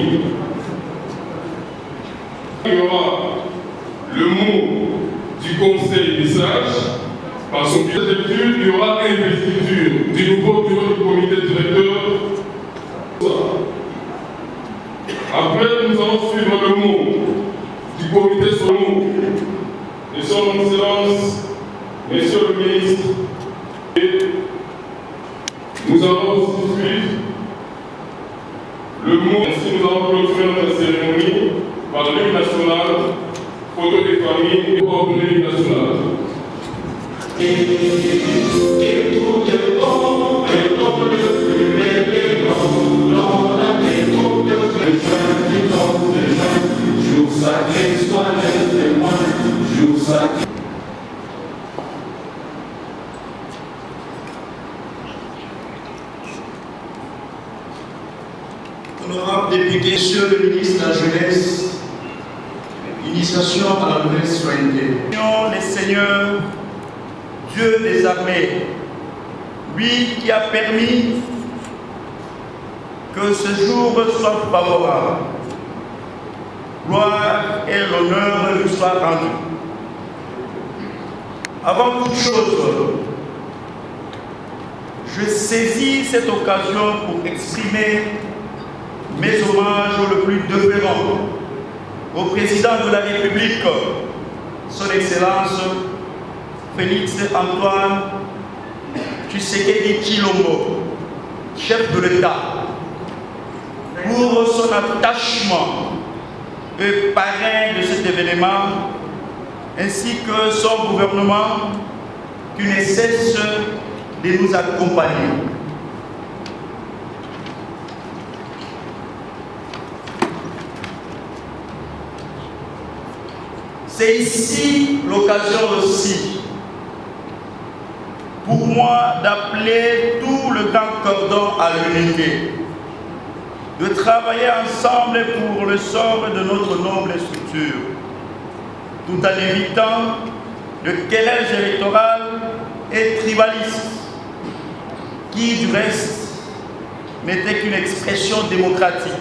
familles. Il y aura le mot du Conseil des sages. Par son biais d'études, il y aura investiture du nouveau bureau du comité directeur. Après, nous allons suivre le mot du comité sur nous. Et son excellence, Monsieur le ministre, nous allons aussi suivre le mot. Ainsi, nous allons clôturer notre cérémonie par l'hymne national, photo des familles et ordre de l'hymne national. Jour sacré, sois le témoin, jour sacré. Honorable député, Monsieur le ministre de la Jeunesse, initiation à la nouvelle citoyenneté. Les seigneurs, Dieu des armées, lui qui a permis que ce jour soit favorable, gloire et l'honneur lui soient rendus. Avant toute chose, je saisis cette occasion pour exprimer mes hommages le plus dévoués au président de la République, son Excellence Félix Antoine Tshisekedi Tshilombo, chef de l'État, pour son attachement et parrain de cet événement, ainsi que son gouvernement qui ne cesse de nous accompagner. C'est ici l'occasion aussi pour moi d'appeler tout le grand cordon à l'unité, de travailler ensemble pour le sort de notre noble structure, tout en évitant le querellage électoral et tribaliste, qui du reste n'était qu'une expression démocratique.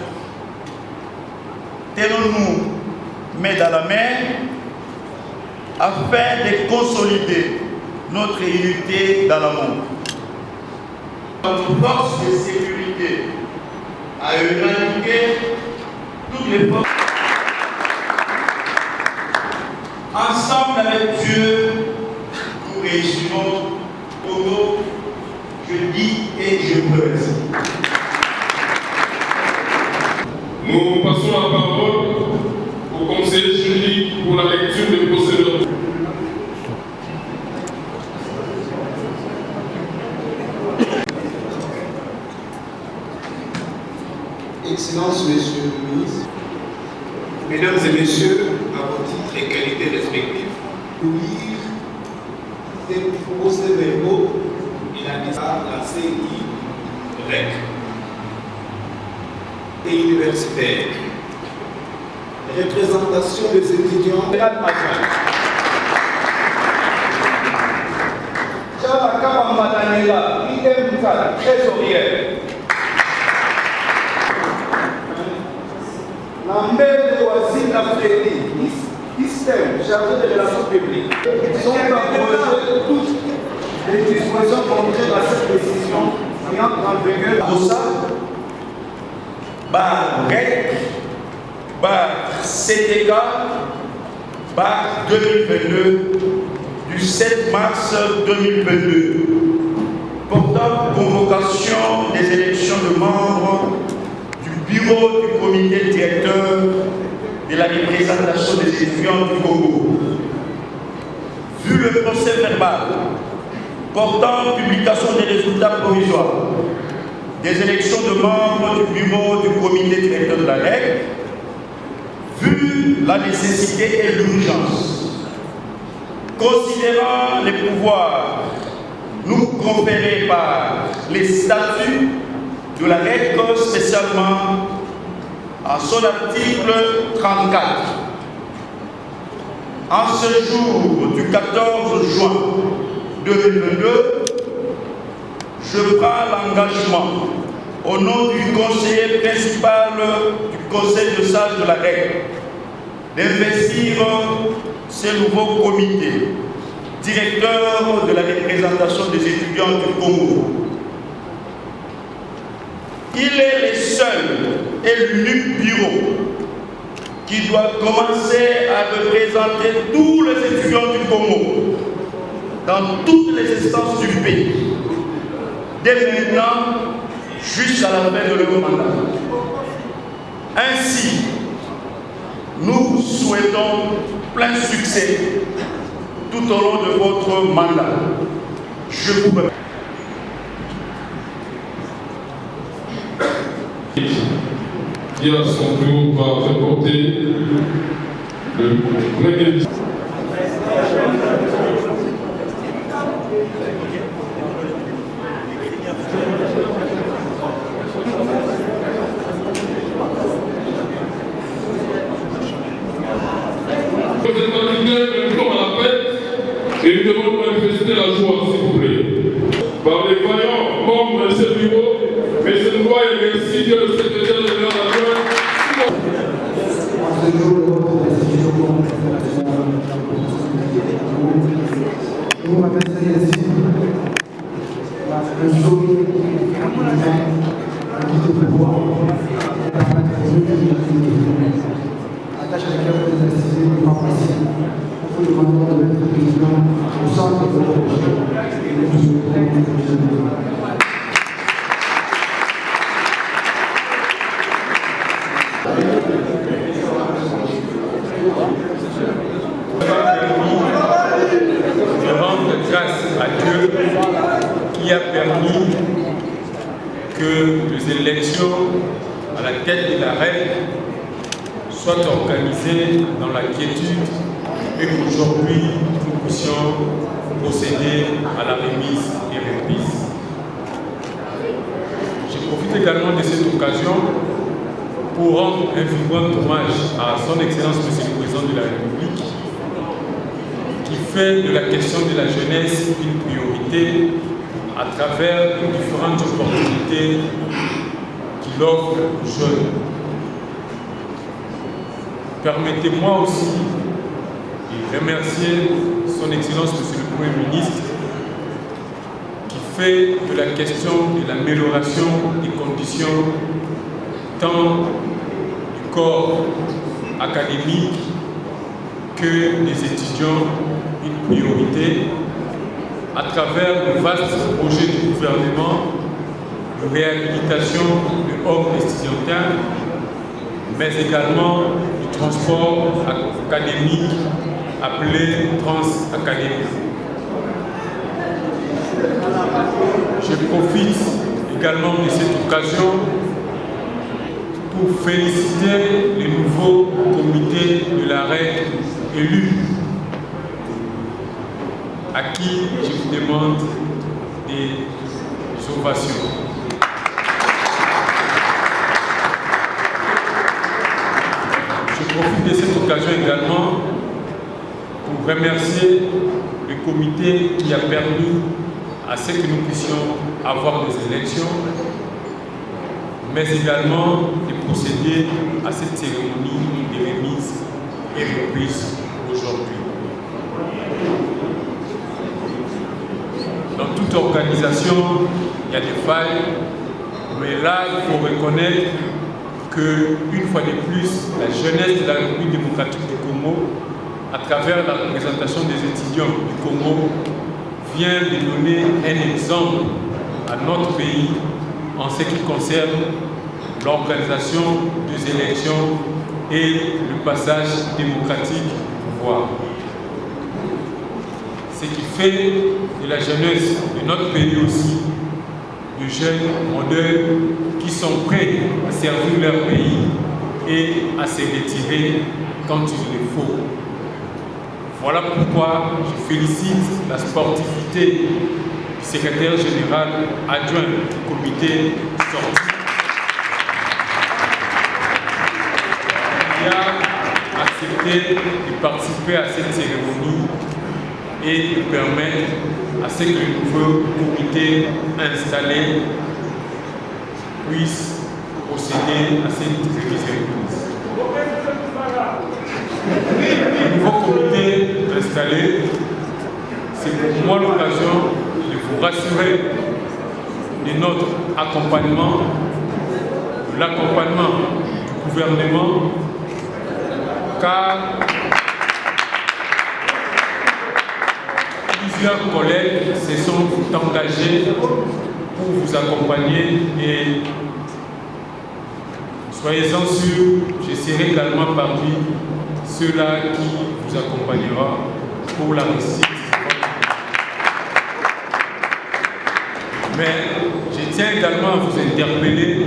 Tenons-nous main dans la main afin de consolider notre unité dans le monde. Notre force de sécurité a éradiqué toutes les forces. Ensemble avec Dieu, nous réussirons Congo, je dis et je veux. Nous passons la parole au conseiller juridique pour la lecture des procédures. Excellences, Monsieur le ministre, Mesdames et Messieurs, à vos titres et qualités respectifs, pour lire des procès-verbaux et la CI REC et universitaire. Représentation des étudiants. Trésorier. Lambert de Wazir Afridi, système chargé de relations publiques, sont approchés toutes les dispositions contraires à cette décision qui entre en vigueur. Pour ça, REC, CTK, 2022, du 7 mars 2022, portant convocation des élections de membres du bureau du comité directeur de la représentation des étudiants du Congo. Vu le procès verbal portant publication des résultats provisoires des élections de membres du bureau du comité directeur de la REC, vu la nécessité et l'urgence, considérant les pouvoirs nous conférés par les statuts de la REC, spécialement en son article 34. En ce jour du 14 juin 2022, je prends l'engagement au nom du conseiller principal du Conseil de sages de la règle, d'investir ce nouveau comité, directeur de la représentation des étudiants du Congo. Il est le seul et l'unique bureau qui doit commencer à représenter tous les étudiants du Congo dans toutes les instances du pays, dès maintenant jusqu'à la fin de leur mandat. Ainsi, nous vous souhaitons plein succès tout au long de votre mandat. Je vous remercie. Qui à son tour va reporter le premier. Et nous devons manifester la joie, s'il vous plaît. Par les vaillants membres de ce bureau, mais je ne vois et merci que le secrétaire général adjoint. Attache à laquelle vous êtes assistés, pas possible. Il faut demander de mettre le président au centre de votre projet. Et nous vous souhaitons Je rends grâce à Dieu qui a permis que les élections à la tête de la reine soient organisées dans la quiétude et qu'aujourd'hui nous puissions procéder à la remise et reprise. Je profite également de cette occasion pour rendre un vibrant hommage à son Excellence Monsieur le Président de la République qui fait de la question de la jeunesse une priorité à travers les différentes opportunités qu'il offre aux jeunes. Permettez-moi aussi de remercier son Excellence Monsieur le Premier ministre qui fait de la question de l'amélioration des conditions tant du corps académique que des étudiants une priorité à travers le vaste projet du gouvernement de réhabilitation de offres estudiantins, mais également du transport académique appelé Transacadémie. Je profite également de cette occasion pour féliciter le nouveau comité de la reine élu, à qui je vous demande des ovations. Je profite de cette occasion également pour remercier le comité qui a permis à ce que nous puissions avoir des élections, mais également de procéder à cette cérémonie de remise et reprise aujourd'hui. Dans toute organisation, il y a des failles, mais là, il faut reconnaître qu'une fois de plus, la jeunesse de la République démocratique du Congo, à travers la représentation des étudiants du Congo, vient de donner un exemple à notre pays en ce qui concerne l'organisation des élections et le passage démocratique au pouvoir. Ce qui fait de la jeunesse de notre pays aussi de jeunes modèles qui sont prêts à servir leur pays et à se retirer quand il le faut. Voilà pourquoi je félicite la sportivité du secrétaire général adjoint du comité sorti qui a accepté de participer à cette cérémonie et de permettre à ce que le nouveau comité installé puisse procéder à cette révision. Le nouveau comité installé, c'est pour moi l'occasion de vous rassurer de notre accompagnement, de l'accompagnement du gouvernement, car plusieurs collègues se sont engagés pour vous accompagner et soyez-en sûrs, je serai également parmi ceux-là qui vous accompagnera pour la réussite. Mais je tiens également à vous interpeller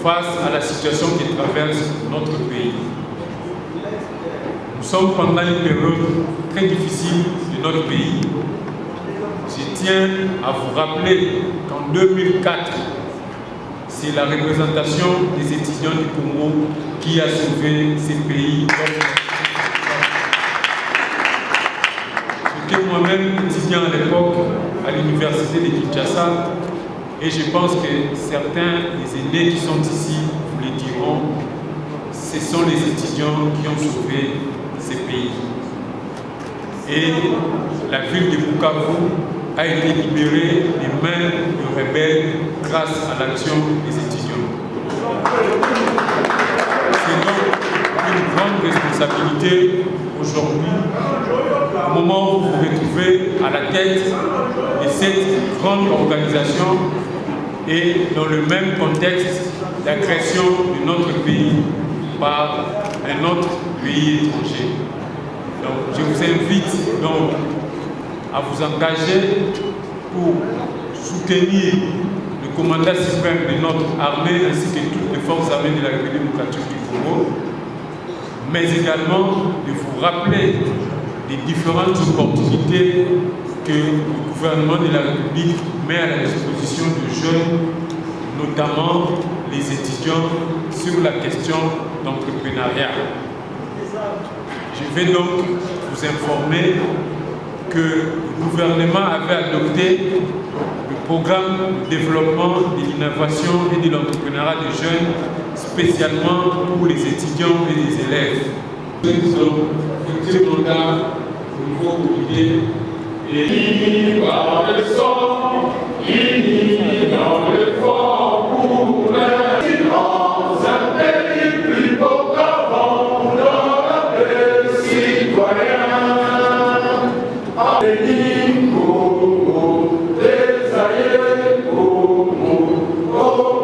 face à la situation qui traverse notre pays. Nous sommes pendant une période très difficile de notre pays. Je tiens à vous rappeler qu'en 2004, c'est la représentation des étudiants du Congo qui a sauvé ces pays. J'étais moi-même étudiant à l'époque à l'université de Kinshasa et je pense que certains des aînés qui sont ici vous le diront, ce sont les étudiants qui ont sauvé ces pays. Et la ville de Bukavu a été libérée des mains de rebelles grâce à l'action des étudiants. C'est donc une grande responsabilité aujourd'hui, au moment où vous vous retrouvez à la tête de cette grande organisation et dans le même contexte d'agression de notre pays par un autre pays étranger. Donc, je vous invite donc à vous engager pour soutenir le commandant suprême de notre armée ainsi que toutes les forces armées de la République démocratique du Congo, mais également de vous rappeler des différentes opportunités que le gouvernement de la République met à la disposition de jeunes, notamment les étudiants, sur la question d'entrepreneuriat. Je vais donc vous informer que le gouvernement avait adopté le programme de développement de l'innovation et de l'entrepreneuriat des jeunes, spécialement pour les étudiants et les élèves. Nous sommes futurs mandats au nouveau comité et par le sang, unis dans l'effort pour la silence, un pays plus beau qu'avant, dans la paix citoyenne.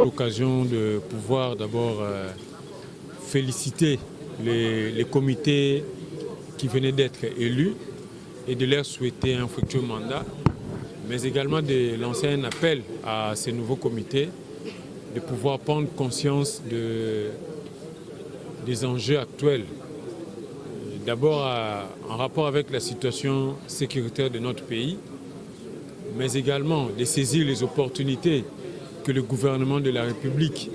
L'occasion de pouvoir d'abord féliciter les comités qui venaient d'être élus et de leur souhaiter un fructueux mandat, mais également de lancer un appel à ces nouveaux comités de pouvoir prendre conscience des enjeux actuels. D'abord en rapport avec la situation sécuritaire de notre pays, mais également de saisir les opportunités que le gouvernement de la République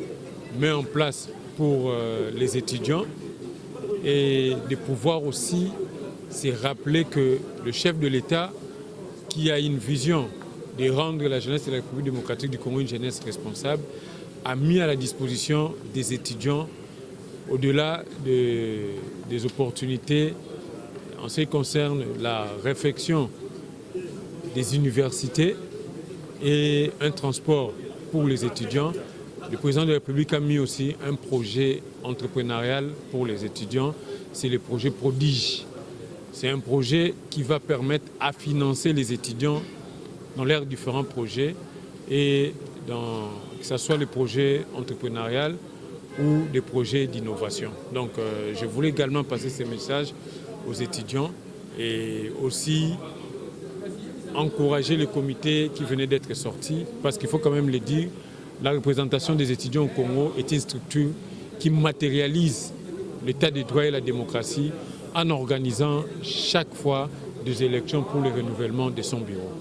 met en place pour les étudiants et de pouvoir aussi se rappeler que le chef de l'État, qui a une vision de rendre la jeunesse de la République démocratique du Congo une jeunesse responsable, a mis à la disposition des étudiants, au-delà des opportunités en ce qui concerne la réfection des universités et un transport pour les étudiants. Le président de la République a mis aussi un projet entrepreneurial pour les étudiants, c'est le projet Prodige. C'est un projet qui va permettre à financer les étudiants dans leurs différents projets, et que ce soit les projets entrepreneuriaux ou des projets d'innovation. Donc je voulais également passer ce message aux étudiants et aussi encourager les comités qui venaient d'être sortis, parce qu'il faut quand même le dire, la représentation des étudiants au Congo est une structure qui matérialise l'état de droit et la démocratie en organisant chaque fois des élections pour le renouvellement de son bureau.